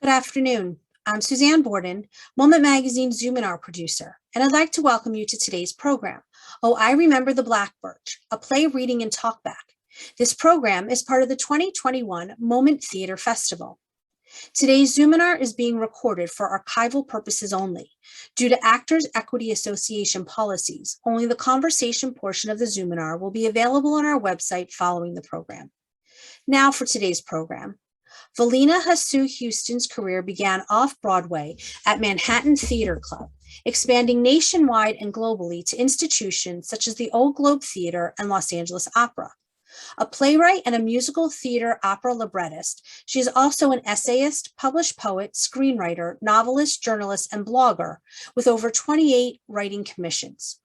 Good afternoon. I'm Suzanne Borden, Moment Magazine's Zoominar producer, and I'd like to welcome you to today's program, Oh, I Remember the Black Birch, a play reading and talkback. This program is part of the 2021 Moment Theater Festival. Today's Zoominar is being recorded for archival purposes only. Due to Actors Equity Association policies, only the conversation portion of the Zoominar will be available on our website following the program. Now for today's program. Velena Hasu Houston's career began off-Broadway at Manhattan Theater Club, expanding nationwide and globally to institutions such as the Old Globe Theater and Los Angeles Opera. A playwright and a musical theater opera librettist, she is also an essayist, published poet, screenwriter, novelist, journalist, and blogger with over 28 writing commissions.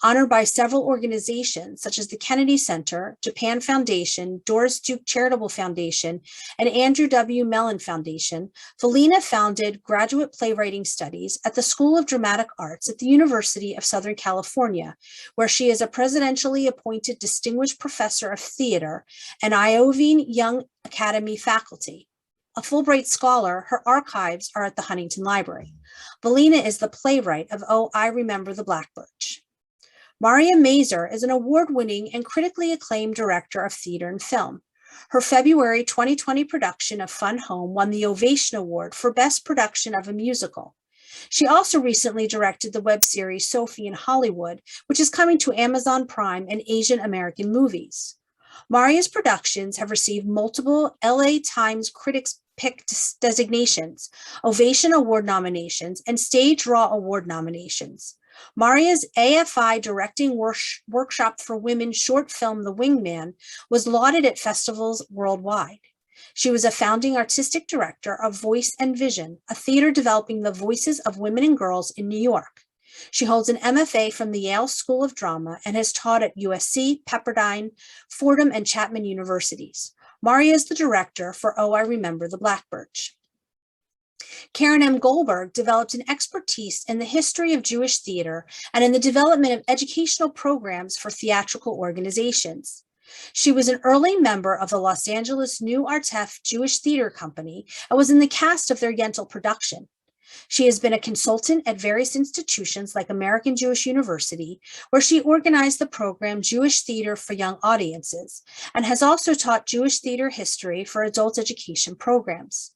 Honored by several organizations such as the Kennedy Center, Japan Foundation, Doris Duke Charitable Foundation, and Andrew W. Mellon Foundation, Velena founded graduate playwriting studies at the School of Dramatic Arts at the University of Southern California, where she is a presidentially appointed Distinguished Professor of Theater and Iovine Young Academy faculty. A Fulbright scholar, her archives are at the Huntington Library. Velena is the playwright of Oh, I Remember the Black Birch. Maria Mazer is an award-winning and critically acclaimed director of theater and film. Her February 2020 production of Fun Home won the Ovation Award for Best Production of a Musical. She also recently directed the web series Sophie in Hollywood, which is coming to Amazon Prime and Asian American movies. Maria's productions have received multiple LA Times Critics' Pick designations, Ovation Award nominations, and Stage Raw Award nominations. Maria's AFI Directing Workshop for Women short film The Wingman was lauded at festivals worldwide. She was a founding artistic director of Voice and Vision, a theater developing the voices of women and girls in New York. She holds an MFA from the Yale School of Drama and has taught at USC, Pepperdine, Fordham, and Chapman Universities. Maria is the director for Oh, I Remember the Black Birch. Keren M. Goldberg developed an expertise in the history of Jewish theater and in the development of educational programs for theatrical organizations. She was an early member of the Los Angeles New Artef Jewish Theater Company and was in the cast of their Yentl production. She has been a consultant at various institutions like American Jewish University, where she organized the program Jewish Theater for Young Audiences, and has also taught Jewish theater history for adult education programs.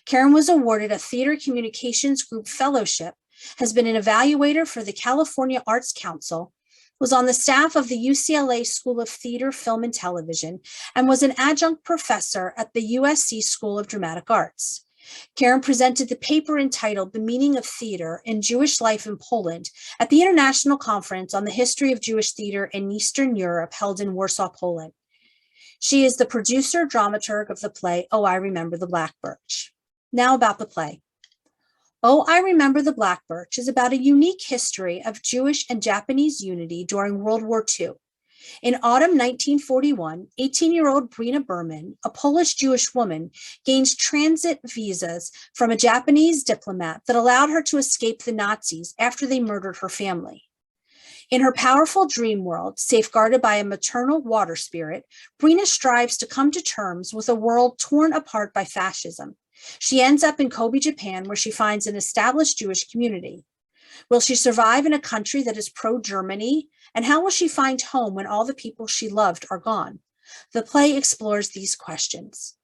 Keren was awarded a Theater Communications Group Fellowship, has been an evaluator for the California Arts Council, was on the staff of the UCLA School of Theater, Film, and Television, and was an adjunct professor at the USC School of Dramatic Arts. Keren presented the paper entitled The Meaning of Theater in Jewish Life in Poland at the International Conference on the History of Jewish Theater in Eastern Europe held in Warsaw, Poland. She is the producer, dramaturg of the play Oh, I Remember the Black Birch. Now about the play. Oh, I Remember the Black Birch is about a unique history of Jewish and Japanese unity during World War II. In autumn 1941, 18-year-old Brina Berman, a Polish Jewish woman, gains transit visas from a Japanese diplomat that allowed her to escape the Nazis after they murdered her family. In her powerful dream world, safeguarded by a maternal water spirit, Brina strives to come to terms with a world torn apart by fascism. She ends up in Kobe, Japan, where she finds an established Jewish community. Will she survive in a country that is pro-Germany? And how will she find home when all the people she loved are gone? The play explores these questions.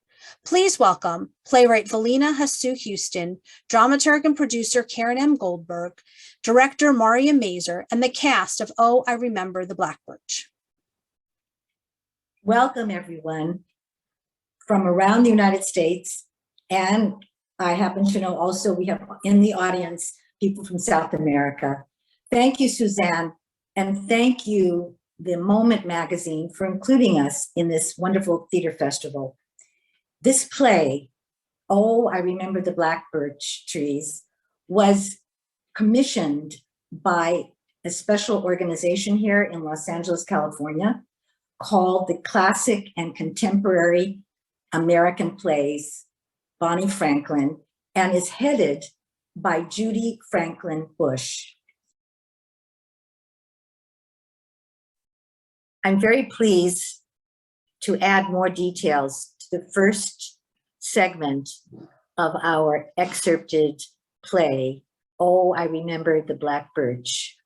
Please welcome playwright Velina Hasu Houston, dramaturg and producer Keren M. Goldberg, director Maria Mazer, and the cast of Oh, I Remember the Black Birch. Welcome, everyone, from around the United States. And I happen to know also we have in the audience people from South America. Thank you, Suzanne, and thank you, the Moment magazine, for including us in this wonderful theater festival. This play, Oh, I Remember the Black Birch Trees, was commissioned by a special organization here in Los Angeles, California, called the Classic and Contemporary American Plays, Bonnie Franklin, and is headed by Judy Franklin Bush. I'm very pleased to add more details to the first segment of our excerpted play, Oh, I Remember the Black Birch.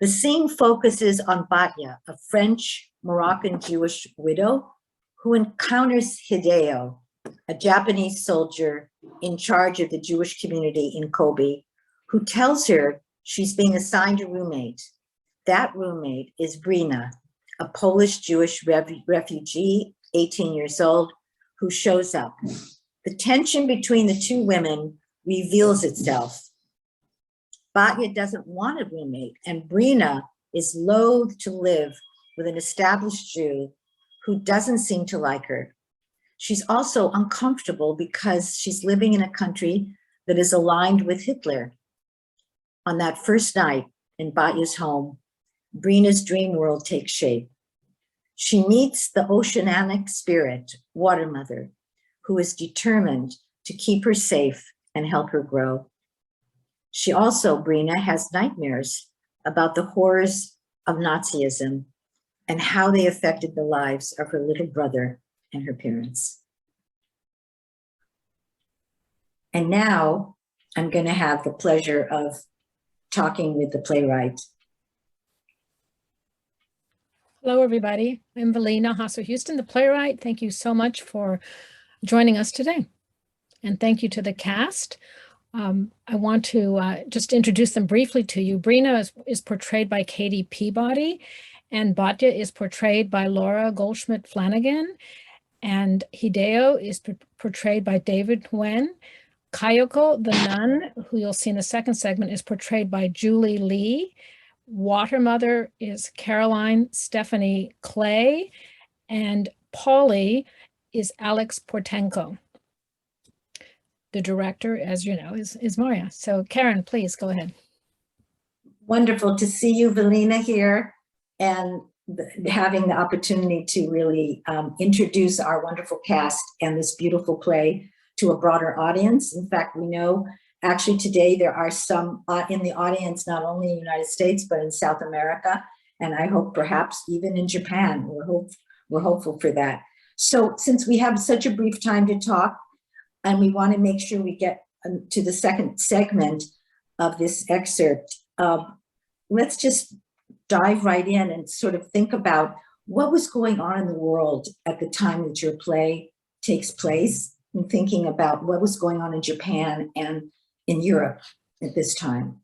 The scene focuses on Batya, a French Moroccan Jewish widow who encounters Hideo, a Japanese soldier in charge of the Jewish community in Kobe, who tells her she's being assigned a roommate. That roommate is Brina, a Polish Jewish refugee, 18 years old, who shows up. The tension between the two women reveals itself. Batya doesn't want a roommate, and Brina is loath to live with an established Jew who doesn't seem to like her. She's also uncomfortable because she's living in a country that is aligned with Hitler. On that first night in Batya's home, Brina's dream world takes shape. She meets the oceanic spirit, Water Mother, who is determined to keep her safe and help her grow. She also, Brina, has nightmares about the horrors of Nazism and how they affected the lives of her little brother and her parents. And now I'm going to have the pleasure of talking with the playwright. Hello, everybody. I'm Velena Hasu Houston, the playwright. Thank you so much for joining us today. And thank you to the cast. I want to just introduce them briefly to you. Brina is portrayed by Katie Peabody, and Batya is portrayed by Laura Goldschmidt-Flanagan, and Hideo is portrayed by David Nguyen. Kayoko, the nun, who you'll see in the second segment, is portrayed by Julie Lee. Water Mother is Caroline Stephanie Clay, and Polly is Alex Portenko. The director, as you know, is Maria. So Keren, please go ahead. Wonderful to see you, Velena, here, and having the opportunity to really introduce our wonderful cast and this beautiful play to a broader audience. In fact, we know actually today there are some in the audience, not only in the United States, but in South America, and I hope perhaps even in Japan. We're hopeful for that. So since we have such a brief time to talk, and we want to make sure we get to the second segment of this excerpt, let's just dive right in and sort of think about what was going on in the world at the time that your play takes place, and thinking about what was going on in Japan and in Europe at this time.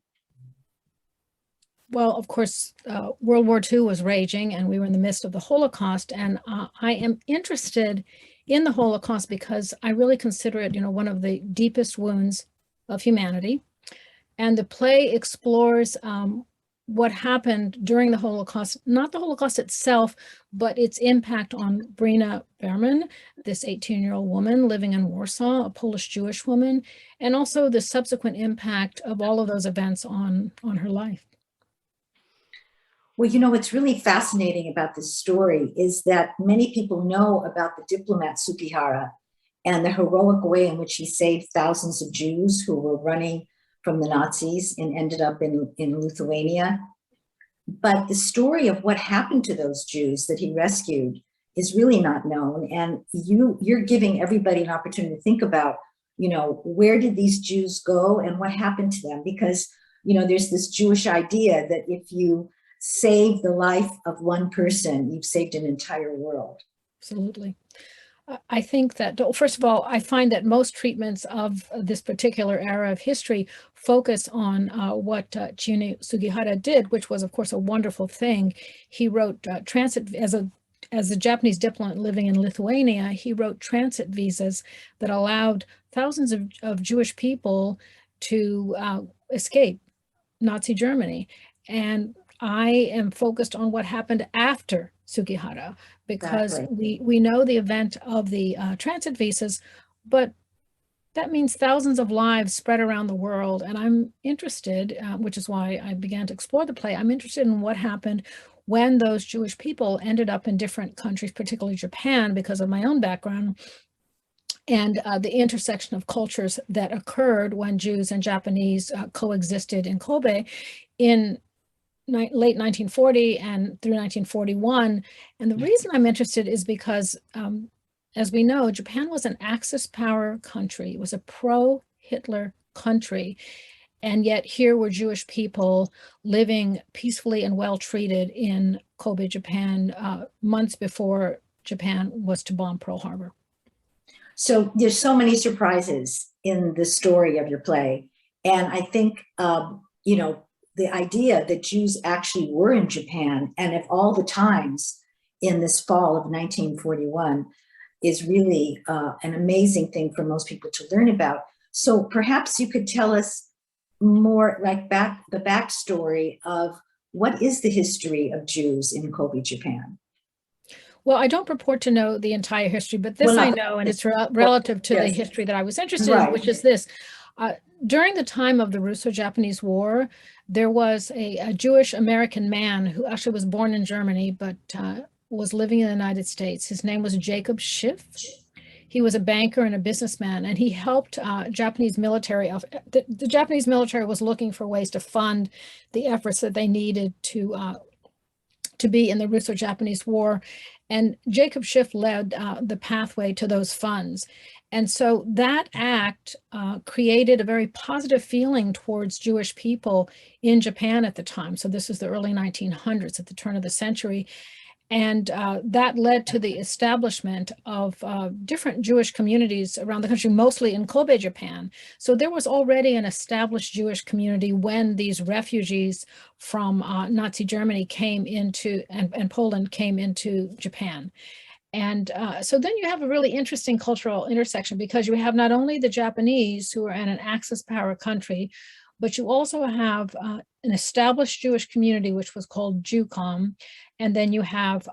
Well, of course, World War II was raging, and we were in the midst of the Holocaust. And I am interested in the Holocaust because I really consider it, one of the deepest wounds of humanity. And the play explores what happened during the Holocaust, not the Holocaust itself, but its impact on Brina Berman, this 18-year-old woman living in Warsaw, a Polish Jewish woman, and also the subsequent impact of all of those events on her life. Well, what's really fascinating about this story is that many people know about the diplomat Sugihara and the heroic way in which he saved thousands of Jews who were running from the Nazis and ended up in Lithuania. But the story of what happened to those Jews that he rescued is really not known. And you're giving everybody an opportunity to think about, where did these Jews go and what happened to them? Because, there's this Jewish idea that if you save the life of one person, you've saved an entire world. Absolutely. I think that, first of all, I find that most treatments of this particular era of history focus on what Chiune Sugihara did, which was, of course, a wonderful thing. He wrote transit, as a Japanese diplomat living in Lithuania, he wrote transit visas that allowed thousands of Jewish people to escape Nazi Germany. And I am focused on what happened after Sugihara, because we know the event of the transit visas, but that means thousands of lives spread around the world. And I'm interested, which is why I began to explore the play, I'm interested in what happened when those Jewish people ended up in different countries, particularly Japan, because of my own background, and the intersection of cultures that occurred when Jews and Japanese coexisted in Kobe in late 1940 and through 1941. And the reason I'm interested is because as we know, Japan was an Axis power country. It was a pro-Hitler country. And yet here were Jewish people living peacefully and well treated in Kobe, Japan, months before Japan was to bomb Pearl Harbor. So there's so many surprises in the story of your play. And I think, you know, the idea that Jews actually were in Japan and at all the times in this fall of 1941 is really an amazing thing for most people to learn about. So perhaps you could tell us more like the backstory of what is the history of Jews in Kobe, Japan? Well, I don't purport to know the entire history, but this I know, and it's relative to the history that I was interested in, which is this. During the time of the Russo-Japanese War, there was a Jewish American man who actually was born in Germany, but was living in the United States. His name was Jacob Schiff. He was a banker and a businessman, and he helped Japanese military. The Japanese military was looking for ways to fund the efforts that they needed to be in the Russo-Japanese War. And Jacob Schiff led the pathway to those funds. And so that act created a very positive feeling towards Jewish people in Japan at the time. So this is the early 1900s, at the turn of the century. And that led to the establishment of different Jewish communities around the country, mostly in Kobe, Japan. So there was already an established Jewish community when these refugees from Nazi Germany came into, and Poland came into Japan. And so then you have a really interesting cultural intersection, because you have not only the Japanese who are in an Axis power country, but you also have an established Jewish community, which was called Jewcom. And then you have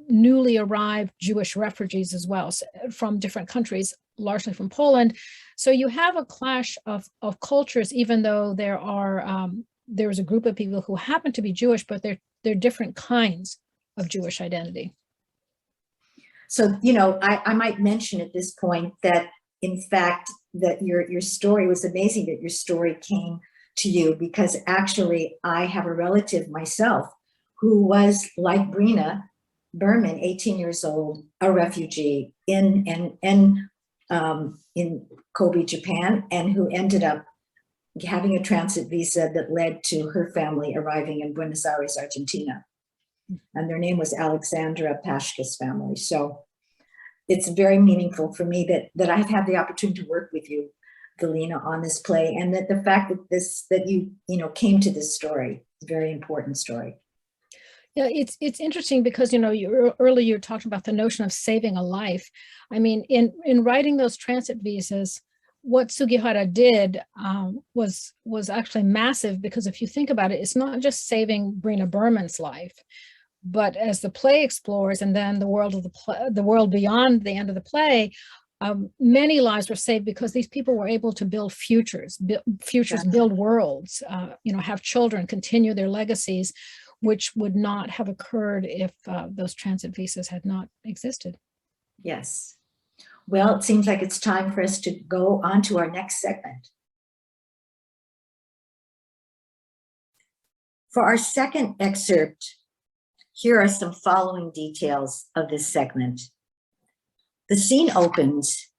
newly arrived Jewish refugees as well, from different countries, largely from Poland. So you have a clash of cultures, even though there's a group of people who happen to be Jewish, but they're different kinds of Jewish identity. So, you know, I might mention at this point that, in fact, that your story was amazing, that your story came to you, because actually I have a relative myself who was, like Brina Berman, 18 years old, a refugee in Kobe, Japan, and who ended up having a transit visa that led to her family arriving in Buenos Aires, Argentina. And their name was Alexandra Pashka's family. So it's very meaningful for me that I've had the opportunity to work with you, Velena, on this play, and that the fact that you came to this story, a very important story. Yeah, it's interesting because, you know, earlier you talked about the notion of saving a life. I mean, in writing those transit visas, what Sugihara did was actually massive, because if you think about it, it's not just saving Brina Berman's life, but as the play explores, and then the world beyond the end of the play, many lives were saved because these people were able to build futures, build worlds, have children, continue their legacies, which would not have occurred if those transit visas had not existed. Yes. Well, it seems like it's time for us to go on to our next segment. For our second excerpt, here are some following details of this segment. The scene opens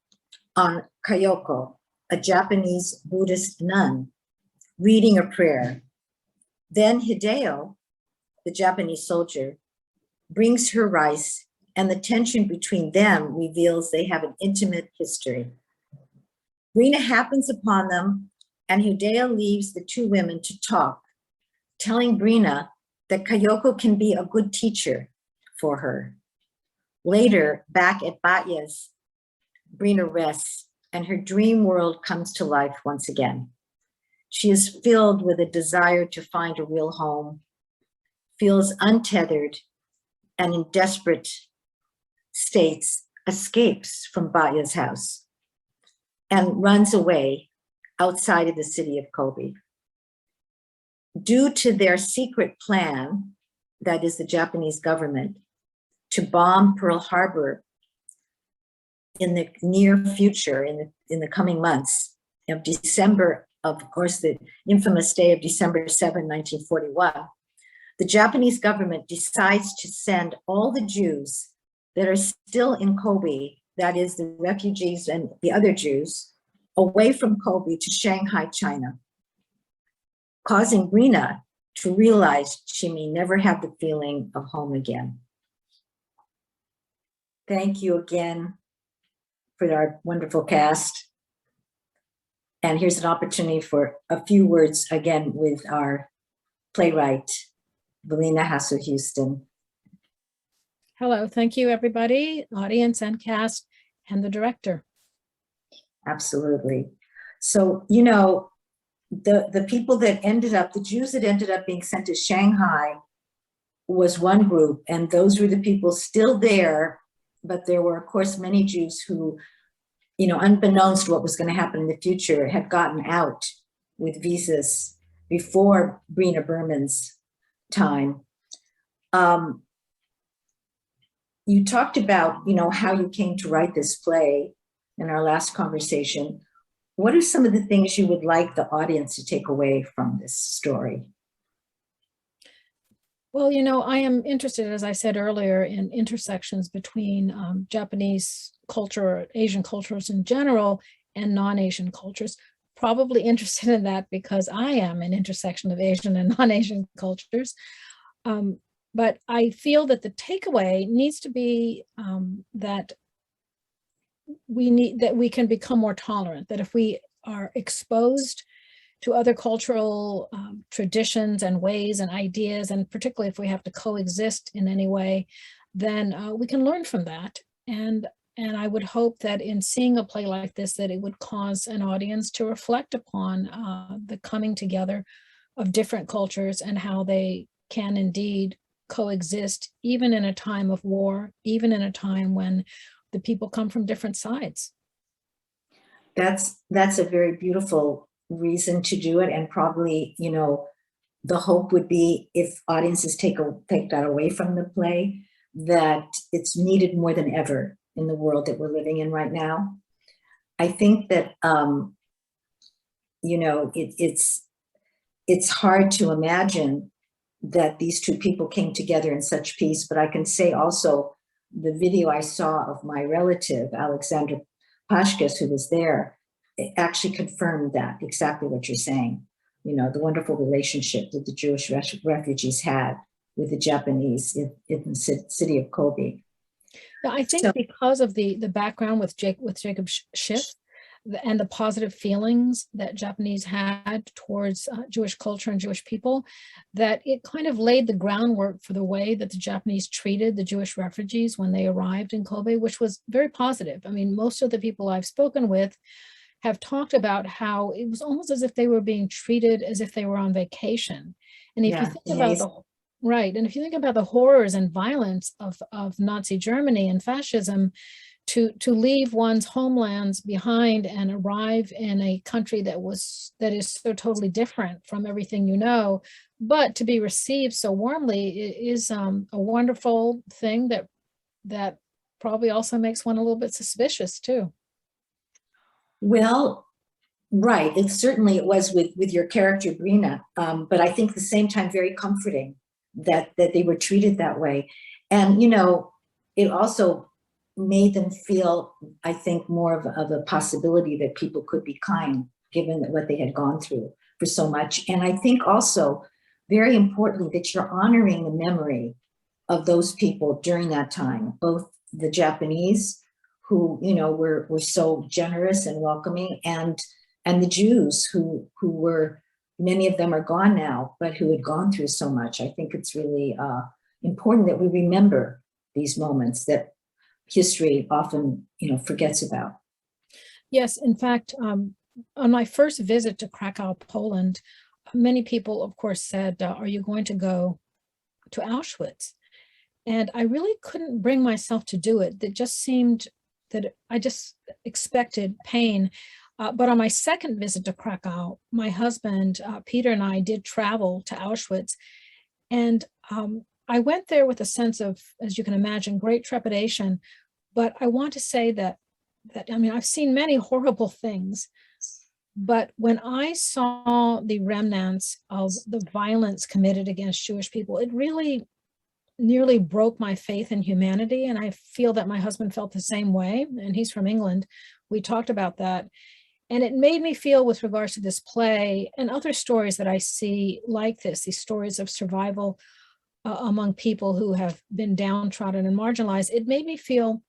on Kayoko, a Japanese Buddhist nun, reading a prayer. Then Hideo, the Japanese soldier, brings her rice, and the tension between them reveals they have an intimate history. Brina happens upon them, and Hideo leaves the two women to talk, telling Brina that Kayoko can be a good teacher for her. Later, back at Batya's, Brina rests, and her dream world comes to life once again. She is filled with a desire to find a real home, feels untethered, and in desperate states, escapes from Batya's house and runs away outside of the city of Kobe. Due to their secret plan, that is the Japanese government, to bomb Pearl Harbor in the near future, in the coming months of December, of course, the infamous day of December 7, 1941, the Japanese government decides to send all the Jews that are still in Kobe, that is the refugees and the other Jews, away from Kobe to Shanghai, China, causing Brina to realize she may never have the feeling of home again. Thank you again for our wonderful cast. And here's an opportunity for a few words again with our playwright, Velina Hasu Houston. Hello, thank you everybody, audience and cast and the director. Absolutely. So, you know, the people that ended up, the Jews that ended up being sent to Shanghai was one group, and those were the people still there, but there were, of course, many Jews who, you know, unbeknownst to what was going to happen in the future, had gotten out with visas before Brina Berman's time. You talked about, you know, how you came to write this play in our last conversation. What are some of the things you would like the audience to take away from this story? Well, you know, I am interested, as I said earlier, in intersections between Japanese culture, Asian cultures in general, and non-Asian cultures. Probably interested in that because I am an intersection of Asian and non-Asian cultures. But I feel that the takeaway needs to be that we can become more tolerant, that if we are exposed to other cultural traditions and ways and ideas, and particularly if we have to coexist in any way, then we can learn from that. And I would hope that in seeing a play like this, that it would cause an audience to reflect upon the coming together of different cultures and how they can indeed coexist, even in a time of war, even in a time when the people come from different sides. That's a very beautiful reason to do it, and probably, you know, the hope would be, if audiences take that away from the play, that it's needed more than ever in the world that we're living in right now. I think that you know, it's hard to imagine that these two people came together in such peace, but I can say also the video I saw of my relative, Alexander Pashkas, who was there, it actually confirmed that, exactly what you're saying. You know, the wonderful relationship that the Jewish refugees had with the Japanese in the city of Kobe. Yeah, I think because of the background with Jacob Schiff and the positive feelings that Japanese had towards Jewish culture and Jewish people, that it kind of laid the groundwork for the way that the Japanese treated the Jewish refugees when they arrived in Kobe, which was very positive. I mean, most of the people I've spoken with have talked about how it was almost as if they were being treated as if they were on vacation. And if you think about and if you think about the horrors and violence of Nazi Germany and fascism, to leave one's homelands behind and arrive in a country that is so totally different from everything you know, but to be received so warmly is a wonderful thing that probably also makes one a little bit suspicious too. Well, right. It certainly was with your character, Brina, but I think at the same time very comforting that they were treated that way. And, you know, it also made them feel, I think, more of a possibility that people could be kind, given what they had gone through for so much. And I think also, very importantly, that you're honoring the memory of those people during that time, both the Japanese, who, you know, were so generous and welcoming, and the Jews who were, many of them are gone now, but who had gone through so much. I think it's really important that we remember these moments that history often, you know, forgets about. Yes, in fact, on my first visit to Krakow, Poland, many people, of course, said, are you going to go to Auschwitz? And I really couldn't bring myself to do it. It just seemed that I just expected pain. But on my second visit to Krakow, my husband, Peter, and I did travel to Auschwitz. And I went there with a sense of, as you can imagine, great trepidation. But I want to say that I mean, I've seen many horrible things, but when I saw the remnants of the violence committed against Jewish people, it really nearly broke my faith in humanity. And I feel that my husband felt the same way, and he's from England. We talked about that. And it made me feel, with regards to this play and other stories that I see like this, these stories of survival among people who have been downtrodden and marginalized, it made me feel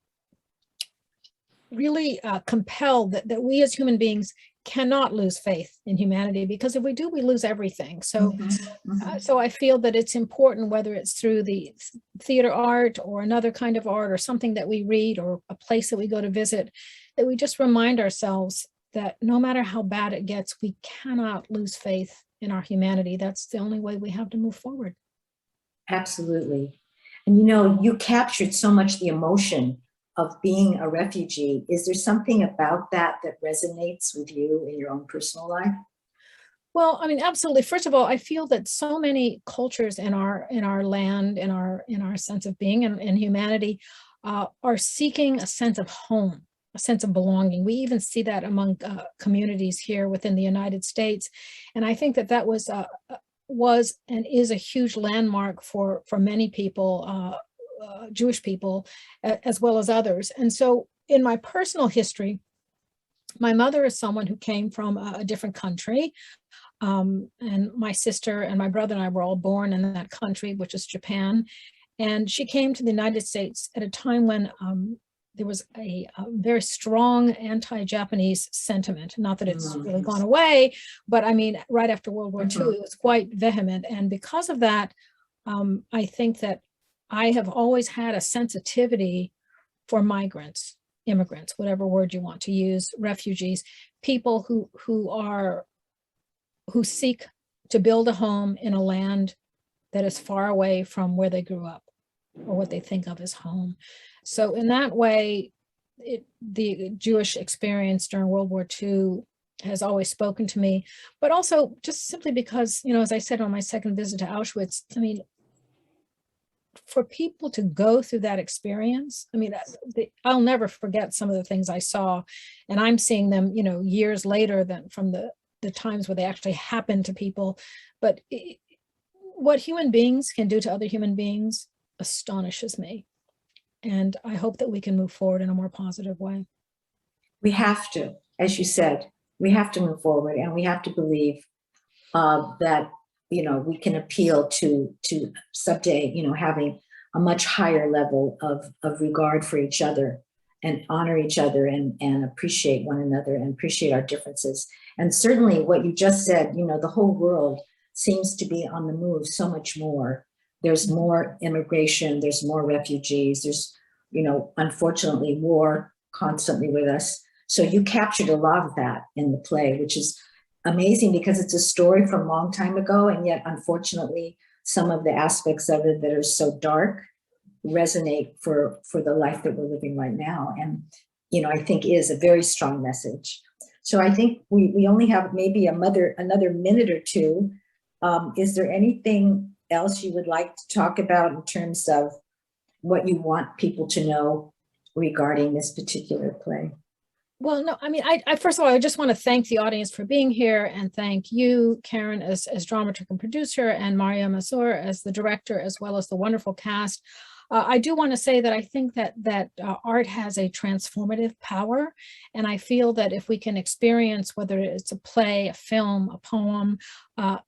really compelled that we as human beings cannot lose faith in humanity, because if we do, we lose everything. So, so I feel that it's important, whether it's through the theater art or another kind of art or something that we read or a place that we go to visit, that we just remind ourselves that no matter how bad it gets, we cannot lose faith in our humanity. That's the only way we have to move forward. Absolutely. And you know, you captured so much the emotion of being a refugee. Is there something about that that resonates with you in your own personal life? Well, I mean, absolutely. First of all, I feel that so many cultures in our land, in our sense of being and humanity, are seeking a sense of home, a sense of belonging. We even see that among communities here within the United States, and I think that was and is a huge landmark for many people, Jewish people, as well as others. And so, in my personal history, my mother is someone who came from a different country. And my sister and my brother and I were all born in that country, which is Japan. And she came to the United States at a time when there was a very strong anti-Japanese sentiment. Not that it's really gone away, but I mean, right after World War II, it was quite vehement. And because of that, I think that I have always had a sensitivity for migrants, immigrants, whatever word you want to use, refugees, people who seek to build a home in a land that is far away from where they grew up or what they think of as home. So in that way, the Jewish experience during World War II has always spoken to me, but also just simply because, you know, as I said on my second visit to Auschwitz, I mean, for people to go through that experience, I mean, I'll never forget some of the things I saw, and I'm seeing them, you know, years later than from the times where they actually happen to people. But what human beings can do to other human beings astonishes me. And I hope that we can move forward in a more positive way. We have to, as you said, we have to move forward, and we have to believe that, you know, we can appeal to someday, you know, having a much higher level of regard for each other and honor each other and appreciate one another and appreciate our differences. And certainly what you just said, you know, the whole world seems to be on the move so much more. There's more immigration, there's more refugees, there's, you know, unfortunately, war constantly with us. So you captured a lot of that in the play, which is amazing because it's a story from a long time ago. And yet, unfortunately, some of the aspects of it that are so dark resonate for the life that we're living right now. And, you know, I think is a very strong message. So I think we only have maybe another minute or two. Is there anything else you would like to talk about in terms of what you want people to know regarding this particular play? Well, no, I mean, I first of all, I just want to thank the audience for being here, and thank you, Keren, as dramaturg and producer, and Maria Mazur as the director, as well as the wonderful cast. I do want to say that I think that art has a transformative power, and I feel that if we can experience, whether it's a play, a film, a poem,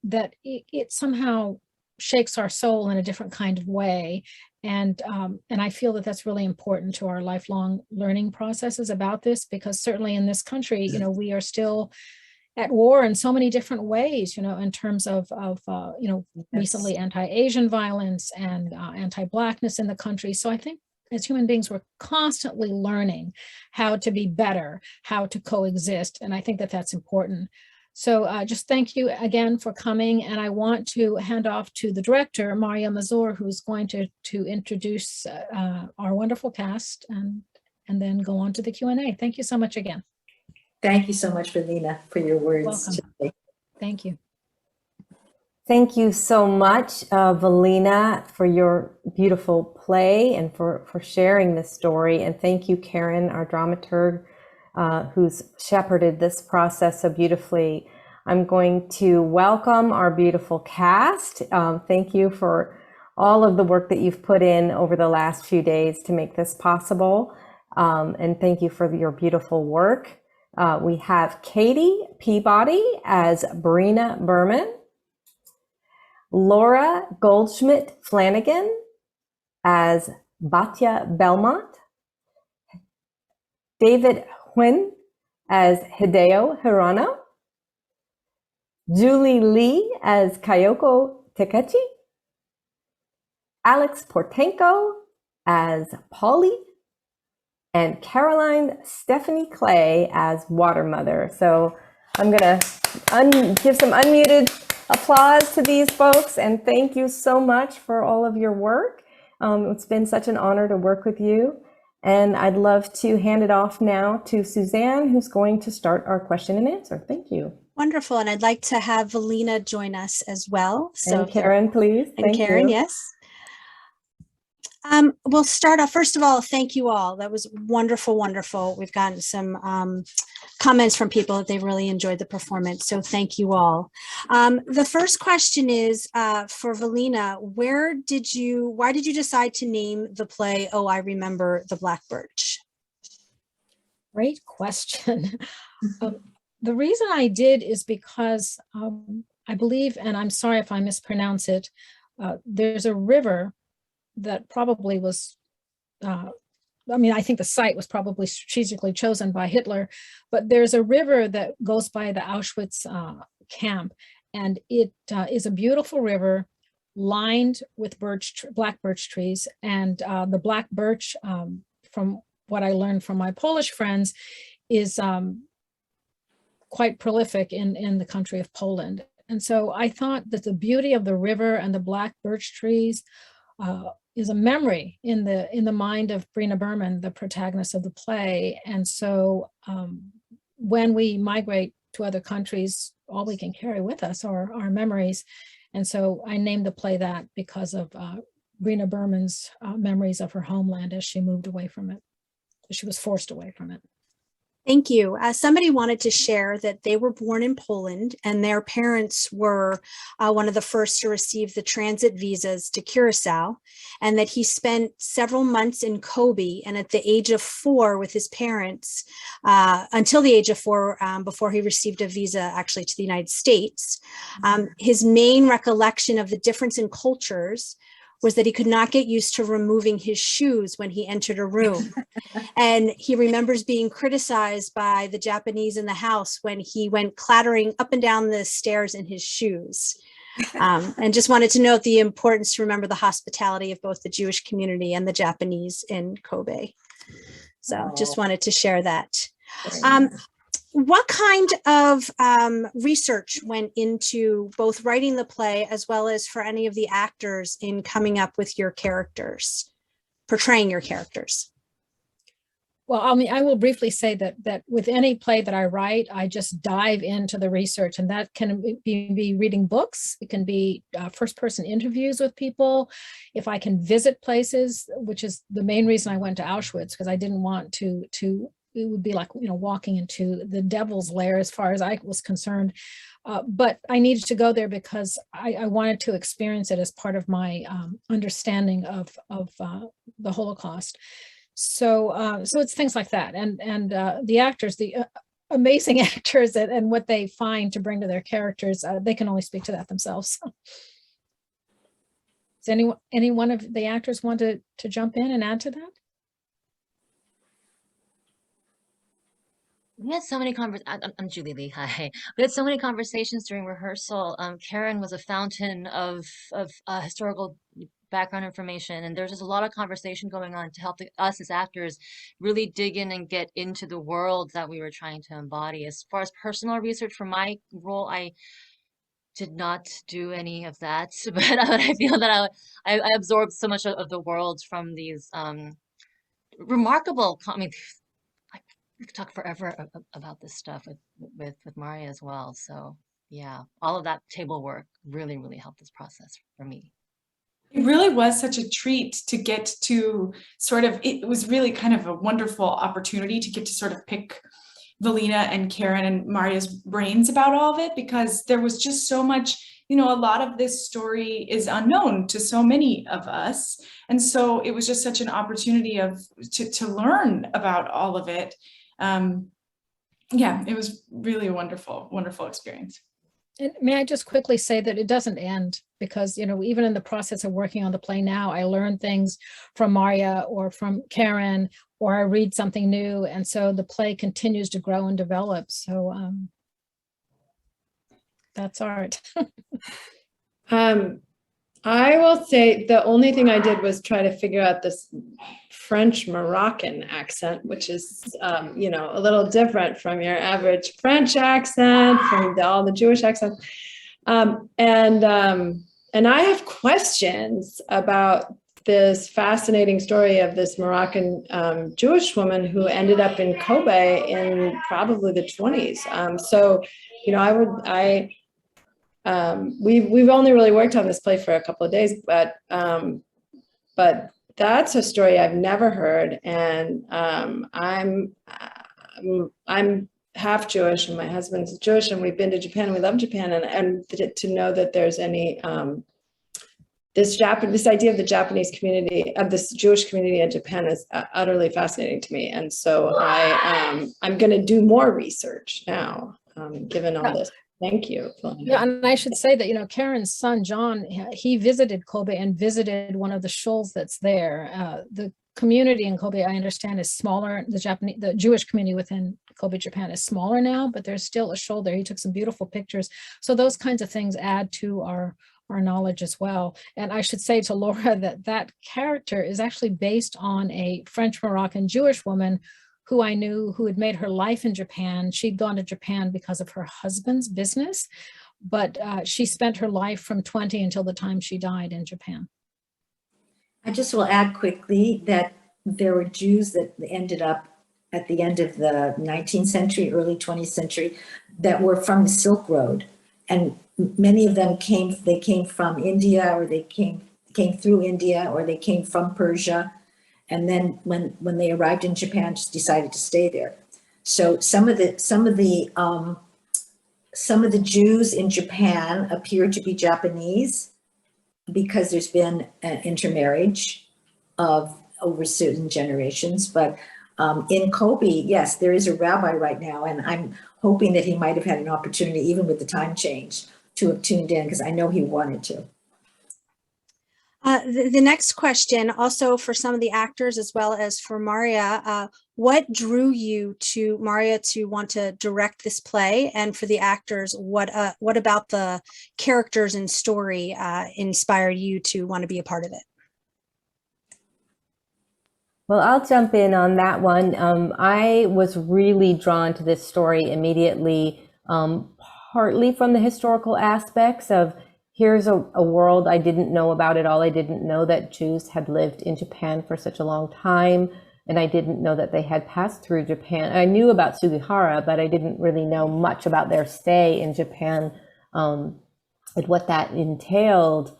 that it somehow shakes our soul in a different kind of way. And I feel that that's really important to our lifelong learning processes about this, because certainly in this country, you know, we are still at war in so many different ways, you know, in terms of you know, recently anti-Asian violence and anti-Blackness in the country. So I think as human beings, we're constantly learning how to be better, how to coexist. And I think that that's important. So just thank you again for coming. And I want to hand off to the director, Maria Mazur, who's going to introduce our wonderful cast and then go on to the Q&A. Thank you so much again. Thank you so much, Velina, for your words today. Thank you. Thank you so much, Velina, for your beautiful play and for sharing this story. And thank you, Keren, our dramaturg, who's shepherded this process so beautifully. I'm going to welcome our beautiful cast. Thank you for all of the work that you've put in over the last few days to make this possible. And thank you for your beautiful work. We have Katie Peabody as Brina Berman, Laura Goldschmidt Flanagan as Batya Belmont, David Huynh as Hideo Hirano, Julie Lee as Kayoko Takechi, Alex Portenko as Polly, and Caroline Stephanie Clay as Water Mother. So I'm gonna give some unmuted applause to these folks, and thank you so much for all of your work. It's been such an honor to work with you. And I'd love to hand it off now to Suzanne, who's going to start our question and answer. Thank you. Wonderful. And I'd like to have Velena join us as well. So and Keren, please. And Keren, yes. We'll start off, first of all, thank you all. That was wonderful, wonderful. We've gotten some comments from people that they really enjoyed the performance. So thank you all. The first question is for Velena. Why did you decide to name the play, Oh, I Remember the Black Birch? Great question. The reason I did is because I believe, and I'm sorry if I mispronounce it, there's a river that probably was, I think the site was probably strategically chosen by Hitler, but there's a river that goes by the Auschwitz camp, and it is a beautiful river lined with black birch trees. And the black birch, from what I learned from my Polish friends, is quite prolific in the country of Poland. And so I thought that the beauty of the river and the black birch trees is a memory in the mind of Brina Berman, the protagonist of the play. And so when we migrate to other countries, all we can carry with us are our memories. And so I named the play that because of Brina Berman's memories of her homeland as she moved away from it. She was forced away from it. Thank you. Somebody wanted to share that they were born in Poland and their parents were one of the first to receive the transit visas to Curacao, and that he spent several months in Kobe, and at the age of 4 with his parents, until the age of 4, before he received a visa actually to the United States. His main recollection of the difference in cultures was that he could not get used to removing his shoes when he entered a room. And he remembers being criticized by the Japanese in the house when he went clattering up and down the stairs in his shoes. And just wanted to note the importance to remember the hospitality of both the Jewish community and the Japanese in Kobe. So just wanted to share that. What kind of research went into both writing the play as well as for any of the actors in coming up with your characters, portraying your characters? Well, I will briefly say that with any play that I write, I just dive into the research, and that can be reading books. It can be first-person interviews with people. If I can visit places, which is the main reason I went to Auschwitz, because I didn't want to it would be like, walking into the devil's lair as far as I was concerned. But I needed to go there because I wanted to experience it as part of my understanding of the Holocaust. So it's things like that. And the actors, the amazing actors and what they find to bring to their characters, they can only speak to that themselves. Does any one of the actors want to jump in and add to that? We had so many conversations. I'm Julie Lee. Hi. We had so many conversations during rehearsal. Keren was a fountain of historical background information, and there's just a lot of conversation going on to help us as actors really dig in and get into the world that we were trying to embody. As far as personal research for my role, I did not do any of that, but I feel that I absorbed so much of the world from these remarkable. We could talk forever about this stuff with Maria as well. So yeah, all of that table work really, really helped this process for me. It really was such a treat to get to it was really kind of a wonderful opportunity to get to sort of pick Velena and Keren and Maria's brains about all of it, because there was just so much you know, a lot of this story is unknown to so many of us. And so it was just such an opportunity to learn about all of it. Yeah, it was really a wonderful, wonderful experience. And may I just quickly say that it doesn't end, because, you know, even in the process of working on the play now, I learn things from Maria or from Keren, or I read something new. And so the play continues to grow and develop. So that's art. I will say the only thing I did was try to figure out this French Moroccan accent, which is, you know, a little different from your average French accent, from all the Jewish accents. And I have questions about this fascinating story of this Moroccan Jewish woman who ended up in Kobe in probably the 20s. So, you know, we've only really worked on this play for a couple of days, but that's a story I've never heard, and I'm half Jewish, and my husband's Jewish, and we've been to Japan, and we love Japan, and to know that there's any this idea of the Japanese community, of this Jewish community in Japan, is utterly fascinating to me, and so I'm going to do more research now, given all this. Thank you. Yeah, and I should say that, you know, Keren's son, John, he visited Kobe and visited one of the shuls that's there. The community in Kobe, I understand, is smaller. The Jewish community within Kobe, Japan is smaller now, but there's still a shul there. He took some beautiful pictures. So those kinds of things add to our knowledge as well. And I should say to Laura that character is actually based on a French Moroccan Jewish woman who I knew, who had made her life in Japan. She'd gone to Japan because of her husband's business, but she spent her life from 20 until the time she died in Japan. I just will add quickly that there were Jews that ended up at the end of the 19th century, early 20th century, that were from the Silk Road. And many of them came from India, or they came through India, or they came from Persia. And then when they arrived in Japan, just decided to stay there. So some of the Jews in Japan appear to be Japanese, because there's been an intermarriage over certain generations. But in Kobe, yes, there is a rabbi right now, and I'm hoping that he might have had an opportunity, even with the time change, to have tuned in, because I know he wanted to. The next question, also for some of the actors as well as for Maria, what drew you to Maria to want to direct this play, and for the actors, what about the characters and story inspired you to want to be a part of it? Well, I'll jump in on that one. I was really drawn to this story immediately, partly from the historical aspects of, here's a world I didn't know about at all. I didn't know that Jews had lived in Japan for such a long time, and I didn't know that they had passed through Japan. I knew about Sugihara, but I didn't really know much about their stay in Japan, and what that entailed.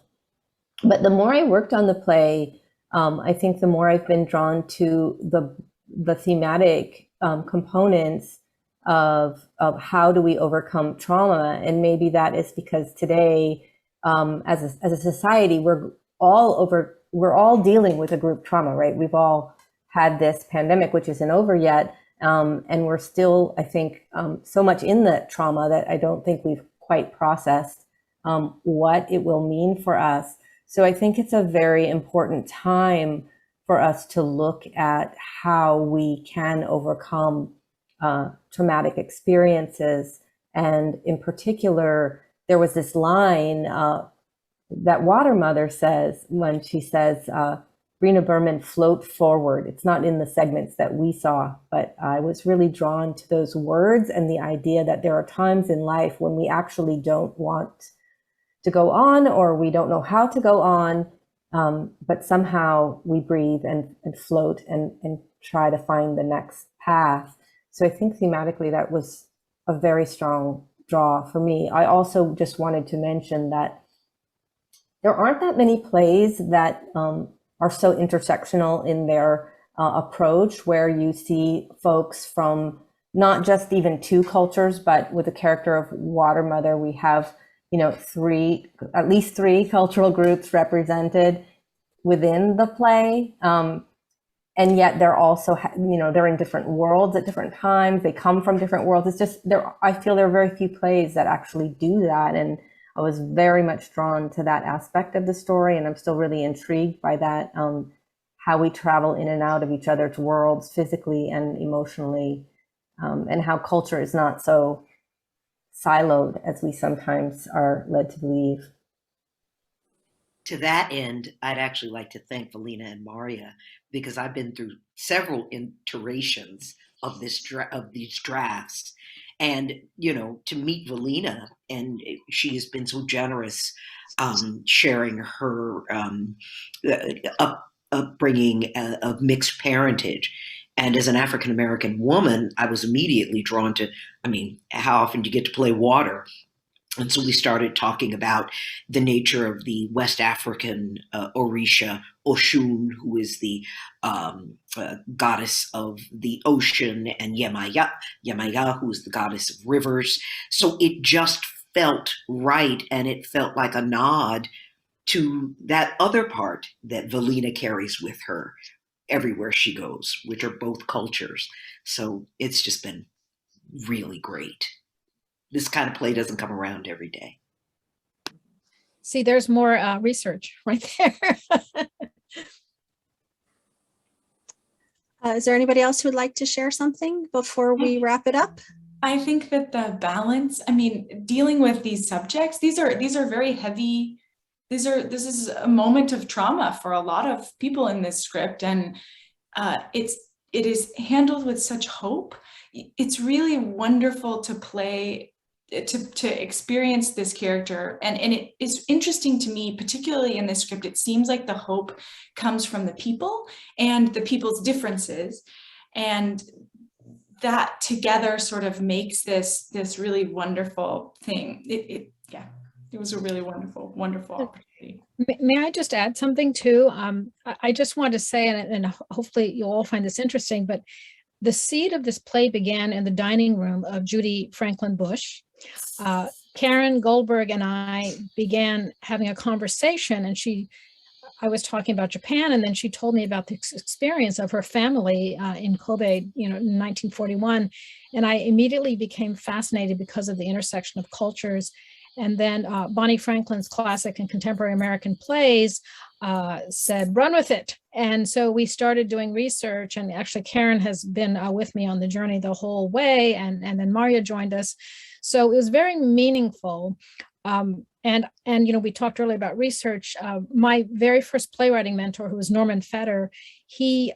But the more I worked on the play, I think the more I've been drawn to the thematic components of how do we overcome trauma. And maybe that is because today, as a society, we're all dealing with a group trauma, right? We've all had this pandemic, which isn't over yet, and we're still, I think, so much in the trauma that I don't think we've quite processed what it will mean for us. So I think it's a very important time for us to look at how we can overcome traumatic experiences. And in particular, there was this line that Water Mother says when she says, Brina Berman, float forward. It's not in the segments that we saw, but I was really drawn to those words and the idea that there are times in life when we actually don't want to go on, or we don't know how to go on, but somehow we breathe and float and try to find the next path. So I think thematically that was a very strong draw for me. I also just wanted to mention that there aren't that many plays that are so intersectional in their approach, where you see folks from not just even two cultures, but with the character of Water Mother, we have at least three cultural groups represented within the play. And yet they're also, they're in different worlds at different times. They come from different worlds. It's just, I feel there are very few plays that actually do that. And I was very much drawn to that aspect of the story. And I'm still really intrigued by that, how we travel in and out of each other's worlds physically and emotionally, and how culture is not so siloed as we sometimes are led to believe. To that end, I'd actually like to thank Velena and Maria, because I've been through several iterations of these drafts, and to meet Velena, and she has been so generous, sharing her upbringing of mixed parentage. And as an African American woman, I was immediately drawn to, how often do you get to play water? And so we started talking about the nature of the West African Orisha, Oshun, who is the goddess of the ocean, and Yemaya, who is the goddess of rivers. So it just felt right, and it felt like a nod to that other part that Velena carries with her everywhere she goes, which are both cultures. So it's just been really great. This kind of play doesn't come around every day. See, there's more research right there. Is there anybody else who would like to share something before we wrap it up? I think that the balance, dealing with these subjects, these are very heavy. This is a moment of trauma for a lot of people in this script, and it is handled with such hope. It's really wonderful to play, to experience this character, and it is interesting to me, particularly in this script. It seems like the hope comes from the people and the people's differences, and that together sort of makes this really wonderful thing. It was a really wonderful opportunity. May I just add something too? I just want to say, and hopefully you'll all find this interesting, but the seed of this play began in the dining room of Judy Franklin Bush. Keren Goldberg and I began having a conversation, and I was talking about Japan, and then she told me about the experience of her family in Kobe, in 1941. And I immediately became fascinated because of the intersection of cultures. And then Bonnie Franklin's classic and contemporary American plays said, run with it. And so we started doing research, and actually Keren has been with me on the journey the whole way. And then Maria joined us. So it was very meaningful. And we talked earlier about research. My very first playwriting mentor, who was Norman Fetter, he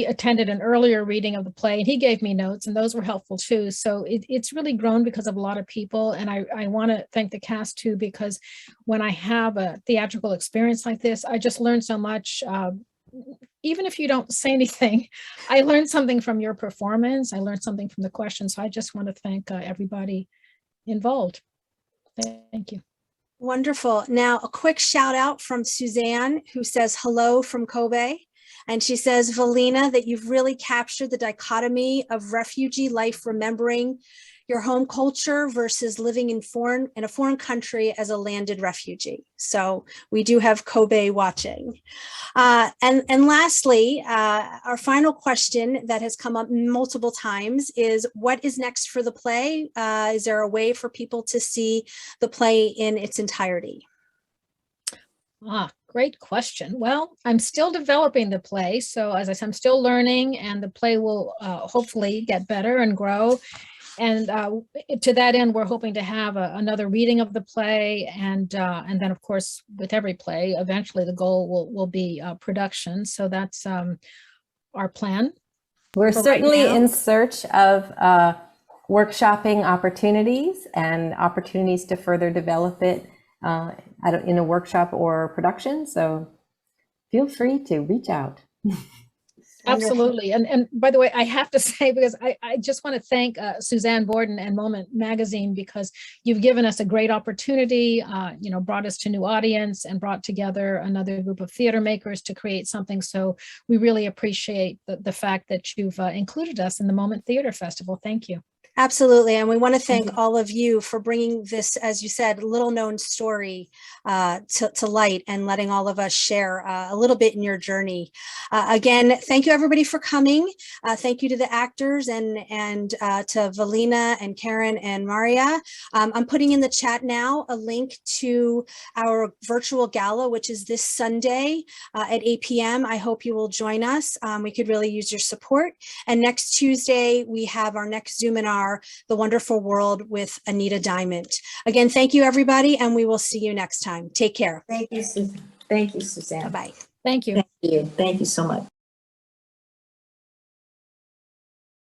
attended an earlier reading of the play, and he gave me notes, and those were helpful too. So it's really grown because of a lot of people. And I want to thank the cast too, because when I have a theatrical experience like this, I just learn so much. Even if you don't say anything, I learned something from your performance. I learned something from the questions. So I just want to thank everybody involved. Thank you. Wonderful. Now, a quick shout out from Suzanne, who says hello from Kobe. And she says, Velena, that you've really captured the dichotomy of refugee life, remembering your home culture versus living in a foreign country as a landed refugee. So we do have Kobe watching. And lastly, our final question that has come up multiple times is, what is next for the play? Is there a way for people to see the play in its entirety? Great question. Well, I'm still developing the play. So as I said, I'm still learning, and the play will hopefully get better and grow. And to that end, we're hoping to have another reading of the play. And then, of course, with every play, eventually the goal will be production. So that's our plan. We're certainly in search of workshopping opportunities and opportunities to further develop it in a workshop or production. So feel free to reach out. Absolutely. And by the way, I have to say, because I just want to thank Suzanne Borden and Moment Magazine, because you've given us a great opportunity, brought us to new audience and brought together another group of theater makers to create something. So we really appreciate the fact that you've included us in the Moment Theater Festival. Thank you. Absolutely. And we want to thank all of you for bringing this, as you said, little known story to light and letting all of us share a little bit in your journey. Again, thank you everybody for coming. Thank you to the actors and to Velena and Keren and Maria. I'm putting in the chat now a link to our virtual gala, which is this Sunday at 8 p.m. I hope you will join us. We could really use your support. And next Tuesday, we have our next Zoominar, The Wonderful World with Anita Diamond. Again, thank you, everybody, and we will see you next time. Take care. Thank you, Susan. Thank you, Suzanne. Bye-bye. Thank you. Thank you. Thank you so much.